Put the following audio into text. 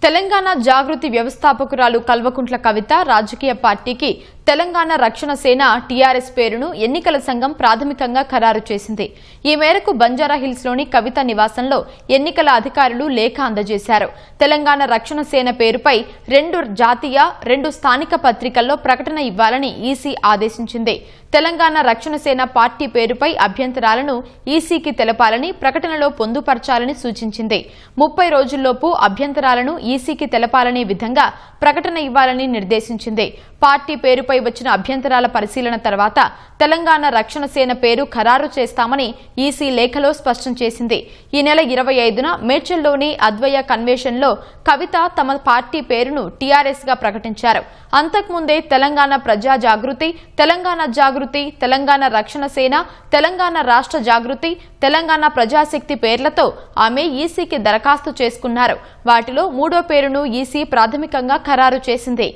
తెలంగాణ జాగృతి వ్యవస్థాపకురాలు కల్వకుంట్ల కవిత రాజకీయ పార్టీకి తెలంగాణ రక్షణ సేన టీఆర్ఎస్ పేరును ఎన్నికల సంఘం ప్రాథమికంగా ఖరారు చేసింది. ఈ మేరకు బంజారాహిల్స్లోని కవిత నివాసంలో ఎన్నికల అధికారులు లేఖ అందజేశారు. తెలంగాణ రక్షణ సేన పేరుపై 2 జాతీయ 2 స్థానిక పత్రికల్లో ప్రకటన ఇవ్వాలని ఈసీ ఆదేశించింది. తెలంగాణ రక్షణ సేన పార్టీ పేరుపై అభ్యంతరాలను ఈసీకి తెలపాలని ప్రకటనలో పొందుపరచాలని సూచించింది. 30 రోజుల్లోపు అభ్యంతరాలను ఈసీకి తెలపాలనే విధంగా ప్రకటన ఇవ్వాలని నిర్దేశించింది. పార్టీ పేరుపై వచ్చిన అభ్యంతరాల పరిశీలన తర్వాత తెలంగాణ రక్షణ సేన పేరు ఖరారు చేస్తామని ఈసీ లేఖలో స్పష్టం చేసింది. ఈ నెల 25న మేడ్చల్లోని అద్వయ కన్వెన్షన్లో కవిత తమ పార్టీ పేరును టీఆర్ఎస్ గా ప్రకటించారు. అంతకుముందే తెలంగాణ ప్రజా జాగృతి, తెలంగాణ జాగృతి, తెలంగాణ రక్షణ సేన, తెలంగాణ రాష్ట్ర జాగృతి, తెలంగాణ ప్రజాశక్తి పేర్లతో ఆమె ఈసీకి దరఖాస్తు చేసుకున్నారు. వాటిలో 3వ పేరును ఈసీ ప్రాథమికంగా ఖరారు చేసింది.